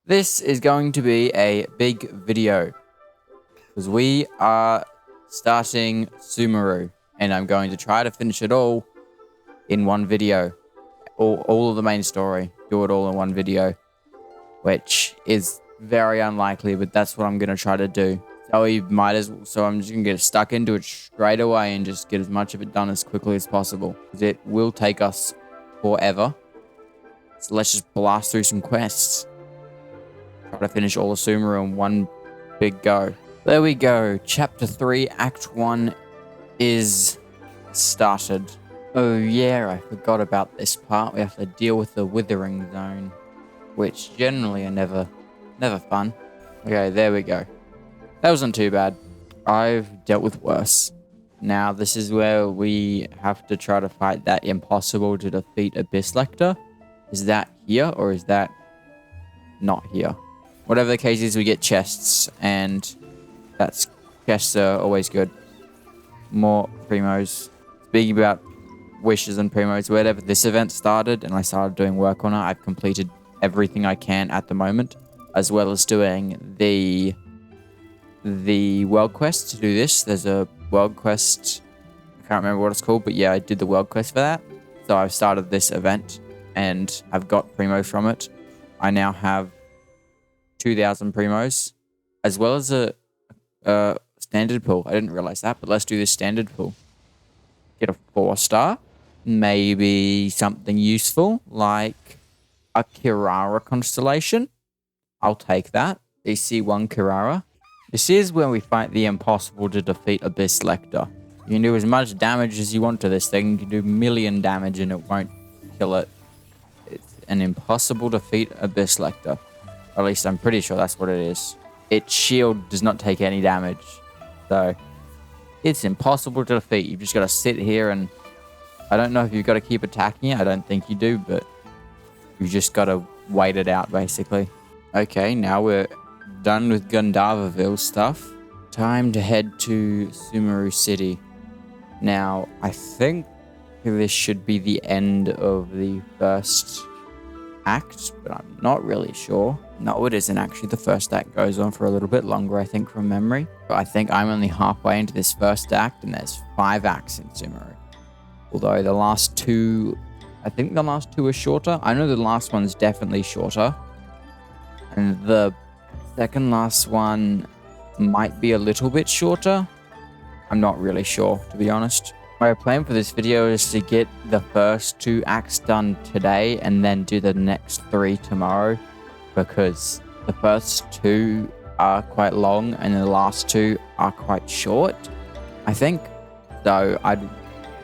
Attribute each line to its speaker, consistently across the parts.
Speaker 1: This is going to be a big video because we are starting Sumeru and I'm going to try to finish it all in one video. All of the main story, do it all in one video, which is very unlikely, but that's what I'm going to try to do. So I'm just going to get stuck into it straight away and just get as much of it done as quickly as possible because it will take us forever. So let's just blast through some quests. Try to finish all of Sumeru in one big go. There we go. Chapter 3, Act 1 is started. Oh yeah, I forgot about this part. We have to deal with the Withering Zone, which generally are never fun. Okay, there we go. That wasn't too bad. I've dealt with worse. Now this is where we have to try to fight that impossible to defeat Abyss Lector. Is that here or is that not here? Whatever the case is, we get chests, and chests are always good. More primos. Speaking about wishes and primos, whenever this event started and I started doing work on it, I've completed everything I can at the moment, as well as doing the world quest to do this. There's a world quest. I can't remember what it's called, but yeah, I did the world quest for that. So I've started this event and I've got primos from it. I now have 2,000 primos, as well as a standard pool. I didn't realize that, but let's do this standard pool. Get a 4-star. Maybe something useful like a Kirara constellation. I'll take that. DC1 Kirara. This is where we fight the impossible to defeat Abyss Lector. You can do as much damage as you want to this thing. You can do 1,000,000 damage and it won't kill it. It's an impossible to defeat Abyss Lector. At least I'm pretty sure that's what it is. Its shield does not take any damage. So it's impossible to defeat. You've just got to sit here and I don't know if you've got to keep attacking it. I don't think you do, but you've just got to wait it out basically. Okay, now we're done with Gandharvaville stuff. Time to head to Sumeru City. Now, I think this should be the end of the first act, but I'm not really sure. No, it isn't actually. The first act goes on for a little bit longer, I think, from memory. But I think I'm only halfway into this first act, and there's 5 acts in Sumeru. Although the last 2, I think the last 2 are shorter. I know the last one's definitely shorter. And the second last one might be a little bit shorter. I'm not really sure, to be honest. My plan for this video is to get the first 2 acts done today and then do the next 3 tomorrow, because the first 2 are quite long and the last 2 are quite short, I think. So I'd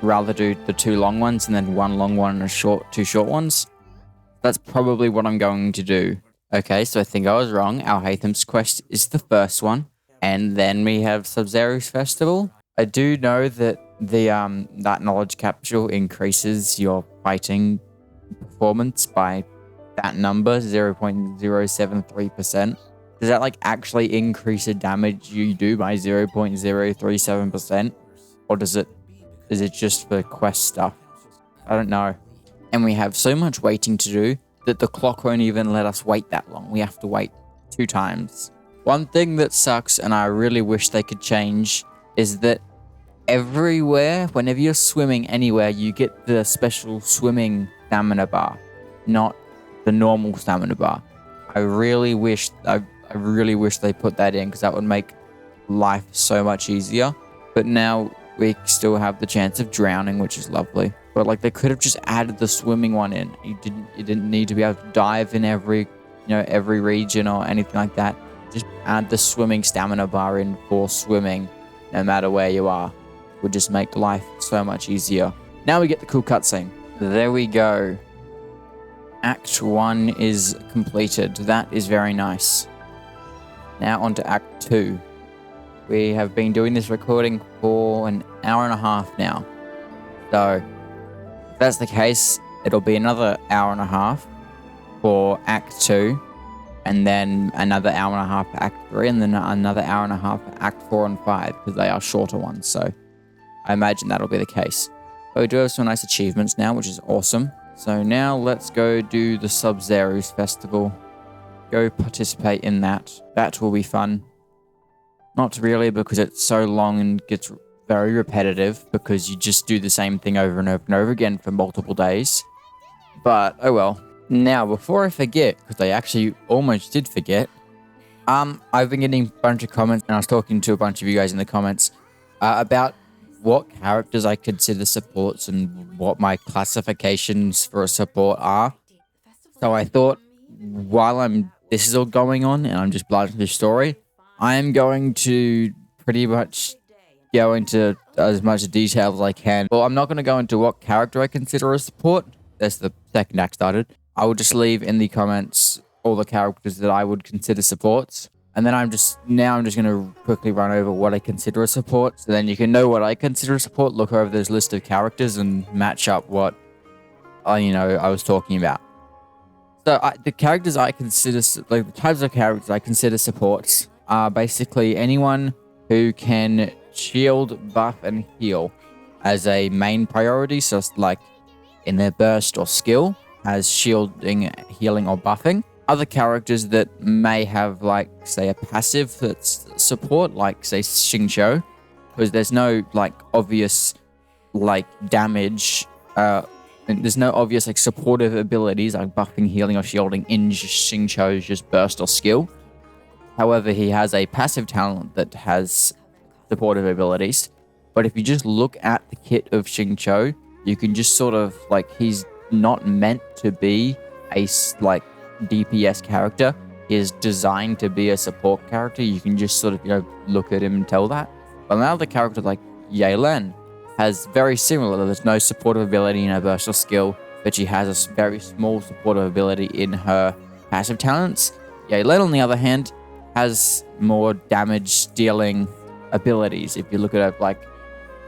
Speaker 1: rather do the 2 long ones and then 1 long one and 2 short ones. That's probably what I'm going to do. Okay, so I think I was wrong. Alhaitham's quest is the first one, and then we have Sub-Zero's Festival. I do know that that knowledge capsule increases your fighting performance by that number, 0.073%. Does that like actually increase the damage you do by 0.037%? Or is it just for quest stuff? I don't know. And we have so much waiting to do that the clock won't even let us wait that long. We have to wait 2 times. One thing that sucks, and I really wish they could change, is that everywhere, whenever you're swimming anywhere, you get the special swimming stamina bar, not the normal stamina bar. I really wish they put that in, because that would make life so much easier. But now we still have the chance of drowning, which is lovely. But like, they could have just added the swimming one in. You didn't need to be able to dive in every region or anything like that. Just add the swimming stamina bar in for swimming, no matter where you are. Would just make life so much easier. Now we get the cool cutscene. There we go. Act 1 is completed. That is very nice. Now on to Act 2. We have been doing this recording for an hour and a half now. So, if that's the case, it'll be another hour and a half for Act 2, and then another hour and a half for Act 3, and then another hour and a half for Act 4 and 5, because they are shorter ones, so I imagine that'll be the case. But we do have some nice achievements now, which is awesome. So now let's go do the Sub-Zero's Festival. go participate in that. That will be fun. Not really, because it's so long and gets very repetitive, because you just do the same thing over and over and over again for multiple days. But, oh well. Now, before I forget, because I actually almost did forget, I've been getting a bunch of comments, and I was talking to a bunch of you guys in the comments about what characters I consider supports and what my classifications for a support are. So I thought, while this is all going on and I'm just blasting the story, I am going to pretty much go into as much detail as I can. Well, I'm not going to go into what character I consider a support. That's the second act started. I will just leave in the comments all the characters that I would consider supports. And then I'm just going to quickly run over what I consider a support. So then you can know what I consider a support, look over this list of characters and match up what, I was talking about. So the characters I consider, like the types of characters I consider supports are basically anyone who can shield, buff, and heal as a main priority. So it's like in their burst or skill as shielding, healing, or buffing. Other characters that may have, like, say, a passive that's support, like, say, Xingqiu, because there's no, like, obvious, like, damage, and there's no obvious, like, supportive abilities, like buffing, healing, or shielding in Xingqiu's just burst or skill. However, he has a passive talent that has supportive abilities. But if you just look at the kit of Xingqiu, you can just sort of, like, he's not meant to be a, like, DPS character. He is designed to be a support character. You can just sort of, look at him and tell that. But another character like Yelan has very similar. There's no supportive ability in her burst or skill, but she has a very small supportive ability in her passive talents. Yelan, on the other hand, has more damage dealing abilities. If you look at it, like,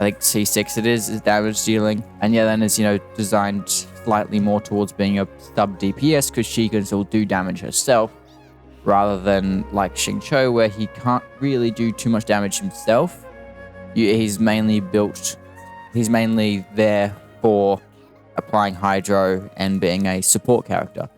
Speaker 1: I think C6 it is damage dealing, and Yelan is, designed slightly more towards being a sub DPS because she can still do damage herself, rather than like Xingqiu, where he can't really do too much damage himself. He's mainly there for applying hydro and being a support character.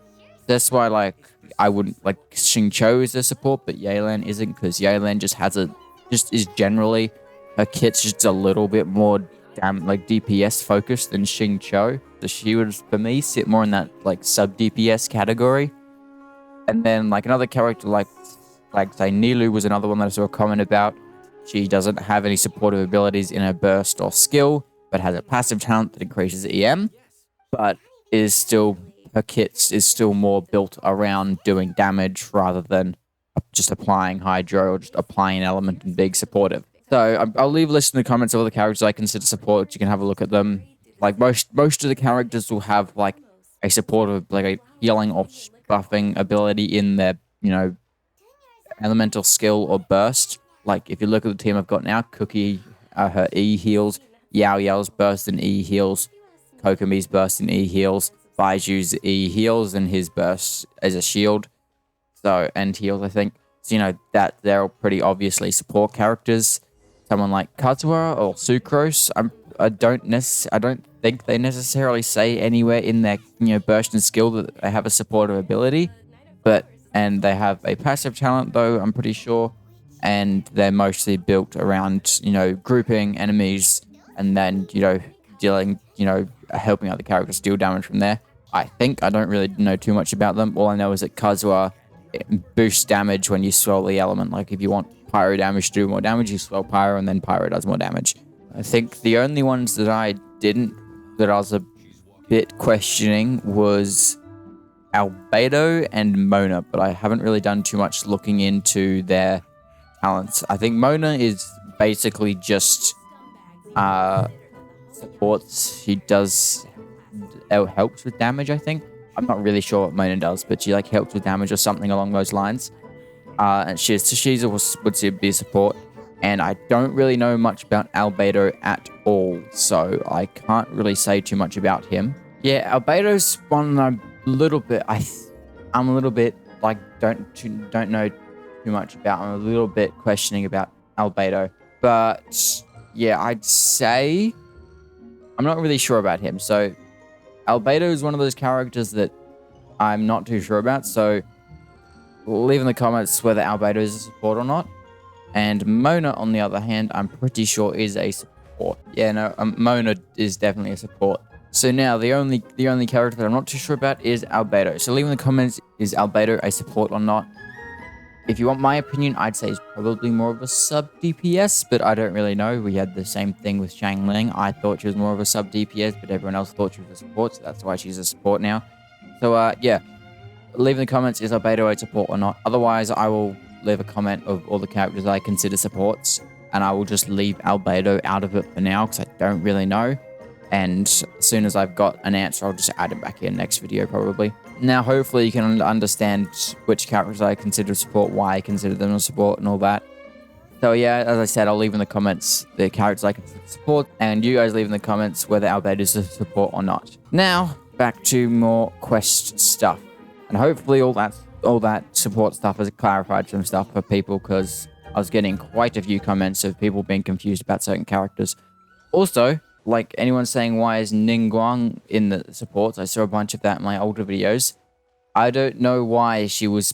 Speaker 1: That's why, like, I wouldn't, like, Xingqiu is a support, but Yelan isn't, because Yelan just is generally, her kit's just a little bit more DPS focused than Xingqiu. So she would, for me, sit more in that, like, sub DPS category. And then, like, another character like say Nilu was another one that I saw a comment about. She doesn't have any supportive abilities in her burst or skill, but has a passive talent that increases EM, but her kit is still more built around doing damage rather than just applying hydro or just applying an element and being supportive. So I'll leave a list in the comments of all the characters I consider support. You can have a look at them. Like, most of the characters will have, like, a supportive, like, a healing or buffing ability in their, elemental skill or burst. Like, if you look at the team I've got now, Cookie, her E heals, Yao Yao's burst and E heals, Kokomi's burst and E heals, Baiju's E heals and his burst as a shield. So, and heals, I think. So, that they're all pretty obviously support characters. Someone like Kazuha or Sucrose, I don't think they necessarily say anywhere in their, burst and skill that they have a supportive ability, and they have a passive talent, though, I'm pretty sure, and they're mostly built around, grouping enemies and then, dealing, helping other characters deal damage from there. I don't really know too much about them. All I know is that Kazuha boosts damage when you swell the element. Like, if you want pyro damage to do more damage, you swell pyro, and then pyro does more damage. I think the only ones that I was a bit questioning was Albedo and Mona, but I haven't really done too much looking into their talents. I think Mona is basically just supports. She helps with damage, I think. I'm not really sure what Mona does, but she, like, helps with damage or something along those lines. And she's would be a support. And I don't really know much about Albedo at all, so I can't really say too much about him. Yeah, Albedo's one I'm a little bit, like, don't know too much about. I'm a little bit questioning about Albedo. But, yeah, I'd say I'm not really sure about him. So, Albedo is one of those characters that I'm not too sure about. So, leave in the comments whether Albedo is a support or not. And Mona, on the other hand, I'm pretty sure is a support. Yeah, no, Mona is definitely a support. So now the only character that I'm not too sure about is Albedo. So leave in the comments, is Albedo a support or not? If you want my opinion, I'd say he's probably more of a sub DPS, but I don't really know. We had the same thing with Shang Ling. I thought she was more of a sub DPS, but everyone else thought she was a support, so that's why she's a support now. So yeah, leave in the comments, is Albedo a support or not? Otherwise, I will leave a comment of all the characters I consider supports, and I will just leave Albedo out of it for now because I don't really know. And as soon as I've got an answer, I'll just add him back in next video probably. Now, hopefully you can understand which characters I consider support, why I consider them a support, and all that. So yeah, as I said, I'll leave in the comments the characters I consider support, and you guys leave in the comments whether Albedo is a support or not. Now, back to more quest stuff. And hopefully all that support stuff has clarified some stuff for people, because I was getting quite a few comments of people being confused about certain characters. Also, like anyone saying, why is Ningguang in the supports? I saw a bunch of that in my older videos. I don't know why she was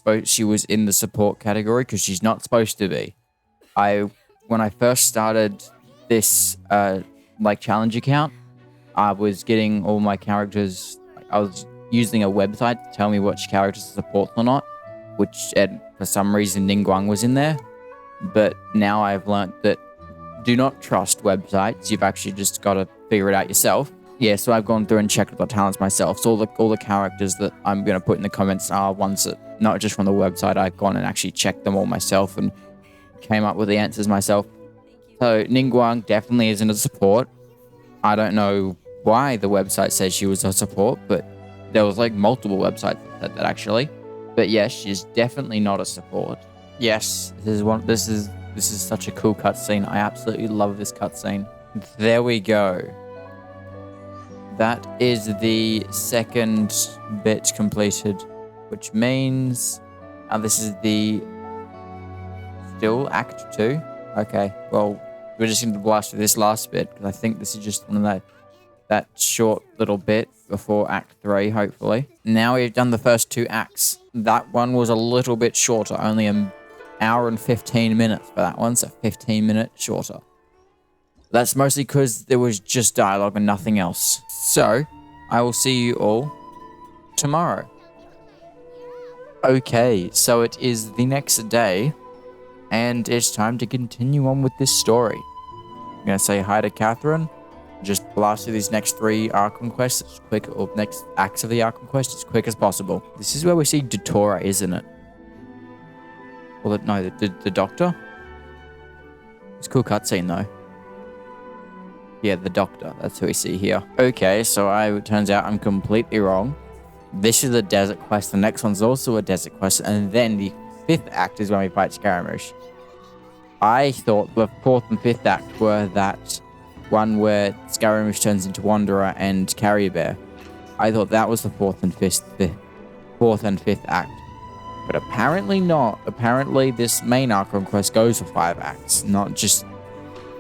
Speaker 1: in the support category, because she's not supposed to be. When I first started this like challenge account, I was getting all my characters. I was using a website to tell me which characters are supports or not, and for some reason Ningguang was in there. But now I've learned that do not trust websites. You've actually just got to figure it out yourself. Yeah, so I've gone through and checked the talents myself. So all the characters that I'm going to put in the comments are ones that, not just from the website, I've gone and actually checked them all myself and came up with the answers myself. So Ningguang definitely isn't a support. I don't know why the website says she was a support, but there was like multiple websites that said that actually. But yes, she's definitely not a support. Yes, this is such a cool cutscene. I absolutely love this cutscene. There we go. That is the second bit completed, which means this is the still Act 2. Okay, well, we're just going to blast through this last bit, because I think this is just one of that short little bit before Act 3, hopefully. Now we've done the first 2 acts. That one was a little bit shorter, only an hour and 15 minutes for that one, so 15 minutes shorter. That's mostly because there was just dialogue and nothing else. So, I will see you all tomorrow. Okay, so it is the next day, and it's time to continue on with this story. I'm going to say hi to Catherine, just blast through these next 3 Archon quests as quick, or next acts of the Archon quest as quick as possible. This is where we see Datora, isn't it? Well, no, the doctor? It's a cool cutscene though. Yeah, the doctor. That's who we see here. Okay, so it turns out I'm completely wrong. This is a desert quest. The next one's also a desert quest. And then the 5th act is when we fight Scaramouche. I thought the 4th and 5th act were that one where Scaramouche turns into Wanderer and Carrier Bear. I thought that was the 4th and 5th act. But apparently not. Apparently this main Archon quest goes for 5 acts, not just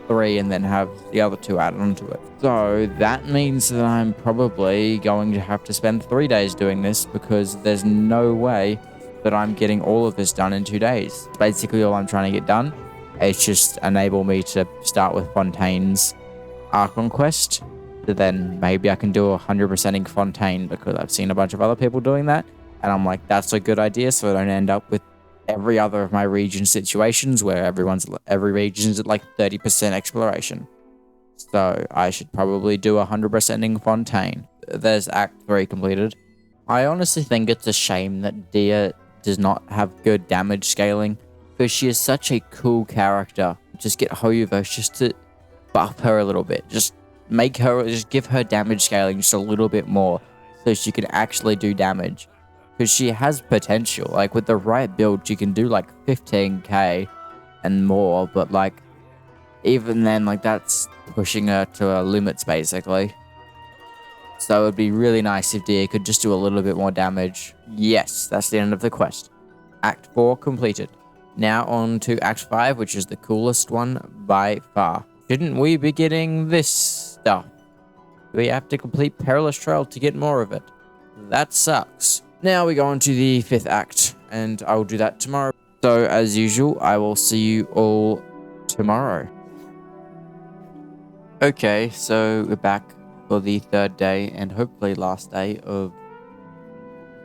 Speaker 1: 3 and then have the other 2 added onto it. So that means that I'm probably going to have to spend 3 days doing this, because there's no way that I'm getting all of this done in 2 days. Basically all I'm trying to get done is just enable me to start with Fontaine's Archon quest. So then maybe I can do 100%ing Fontaine, because I've seen a bunch of other people doing that. And I'm like, that's a good idea, so I don't end up with every other of my region situations where every region's at like 30% exploration. So I should probably do 100%ing Fontaine. There's Act 3 completed. I honestly think it's a shame that Dia does not have good damage scaling, because she is such a cool character. Just get Hoyoverse just to buff her a little bit. Just give her damage scaling just a little bit more, so she can actually do damage. Because she has potential. Like, with the right build, she can do, like, 15k and more. But, like, even then, like, that's pushing her to her limits, basically. So it would be really nice if Dia could just do a little bit more damage. Yes, that's the end of the quest. Act 4 completed. Now on to Act 5, which is the coolest one by far. Shouldn't we be getting this stuff? We have to complete Perilous Trail to get more of it. That sucks. Now we go on to the 5th act. and I will do that tomorrow. So as usual, I will see you all tomorrow. Okay, so we're back for the third day and hopefully last day of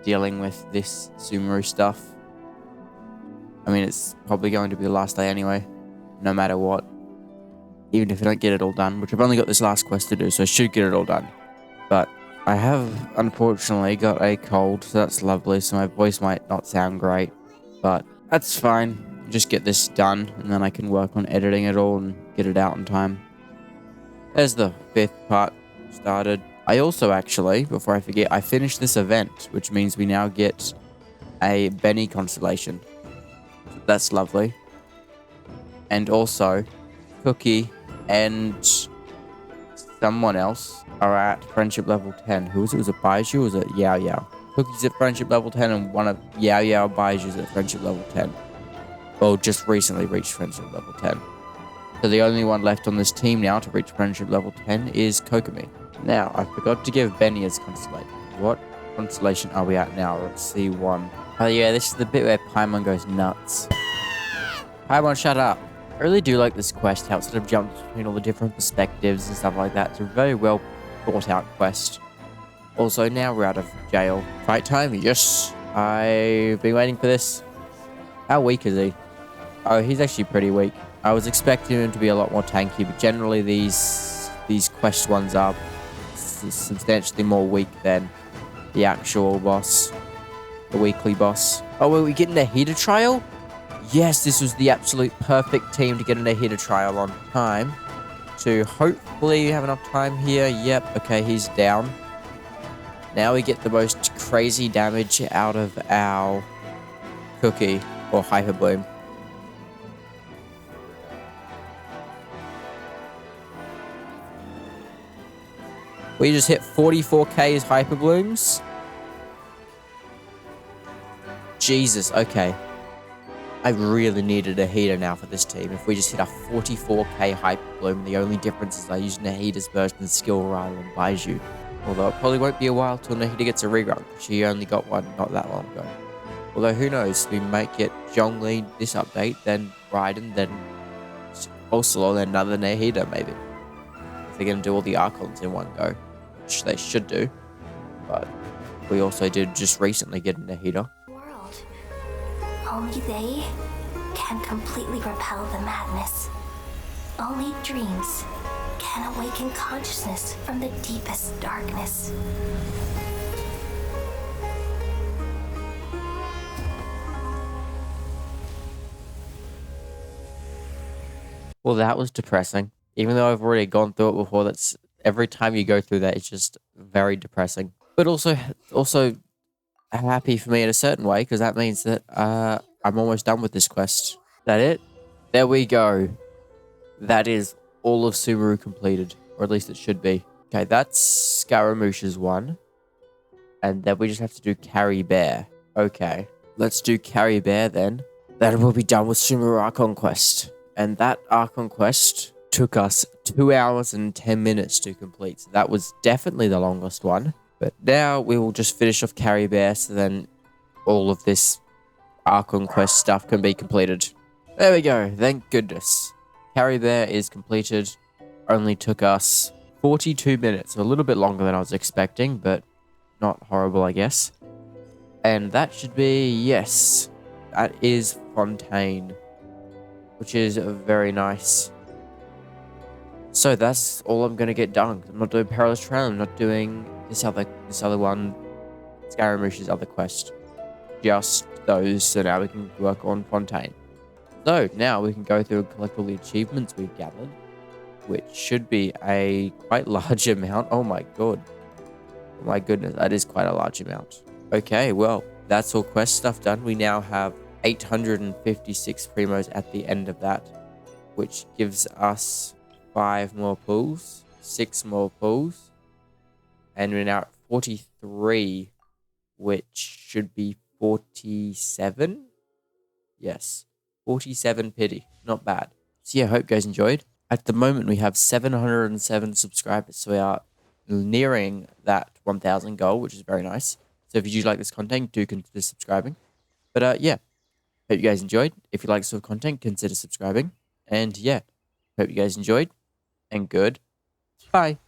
Speaker 1: dealing with this Sumeru stuff. I mean, it's probably going to be the last day anyway, no matter what. Even if I don't get it all done, which I've only got this last quest to do, so I should get it all done. But I have, unfortunately, got a cold, so that's lovely, so my voice might not sound great. But that's fine. Just get this done, and then I can work on editing it all and get it out in time. There's the 5th part started. I also actually, before I forget, I finished this event, which means we now get a Benny constellation. That's lovely. And also, Cookie and someone else are at friendship level 10. Who was it? Was it Baiju or was it Yao Yao? Cookie's at friendship level 10 and one of Yao Yao Baiju's at friendship level 10. Well, just recently reached friendship level 10. So the only one left on this team now to reach friendship level 10 is Kokomi. Now, I forgot to give Benny his constellation. What constellation are we at now? Let's see, 1. Oh yeah, this is the bit where Paimon goes nuts. Paimon, shut up. I really do like this quest, how it sort of jumps between all the different perspectives and stuff like that. It's a very well thought out quest. Also, now we're out of jail. Fight time? Yes. I've been waiting for this. How weak is he? Oh, he's actually pretty weak. I was expecting him to be a lot more tanky, but generally these quest ones are substantially more weak than the actual boss. The weekly boss. Oh, were we getting a heater trial? Yes, this was the absolute perfect team to get an Ahita trial on time. To hopefully have enough time here. Yep, okay, he's down. Now we get the most crazy damage out of our Cookie, or Hyper Bloom. We just hit 44k as Hyper Blooms. Jesus, okay. I really needed a heater now for this team. If we just hit a 44k Hyper Bloom, the only difference is I used Nahida's version skill rather than Baiju. Although it probably won't be a while till Nahida gets a rerun. She only got one not that long ago. Although who knows, we might get Zhongli this update, then Raiden, then Oslo, then another Nahida maybe. If they're going to do all the Archons in one go, which they should do. But we also did just recently get a Nahida.
Speaker 2: Only they can completely repel the madness. Only dreams can awaken consciousness from the deepest darkness.
Speaker 1: Well, that was depressing. Even though I've already gone through it before, that's every time you go through that, it's just very depressing. But also happy for me in a certain way, because that means that I'm almost done with this quest. Is that it? There we go. That is all of Sumeru completed, or at least it should be. Okay, that's Scaramouche's one. And then we just have to do Carry Bear. Okay, let's do Carry Bear then. That will be done with Sumeru Archon Quest. And that Archon Quest took us 2 hours and 10 minutes to complete. So that was definitely the longest one. But now we will just finish off Carry Bear, so then all of this Archon Quest stuff can be completed. There we go, thank goodness. Carry Bear is completed. Only took us 42 minutes, a little bit longer than I was expecting, but not horrible, I guess. And that should be, yes, that is Fontaine, which is very nice. So that's all I'm going to get done. I'm not doing Perilous Trail, I'm not doing this other one, Scaramouche's other quest. Just those, so now we can work on Fontaine. So now we can go through and collect all the achievements we've gathered, which should be a quite large amount. Oh my god. Oh my goodness, that is quite a large amount. Okay, well, that's all quest stuff done. We now have 856 primos at the end of that, which gives us 5 more pulls, 6 more pulls, and we're now at 43, which should be 47. Yes, 47 pity. Not bad. So yeah, I hope you guys enjoyed. At the moment, we have 707 subscribers, so we are nearing that 1,000 goal, which is very nice. So if you do like this content, do consider subscribing. But yeah, hope you guys enjoyed. If you like this sort of content, consider subscribing. And yeah, hope you guys enjoyed. And good. Bye.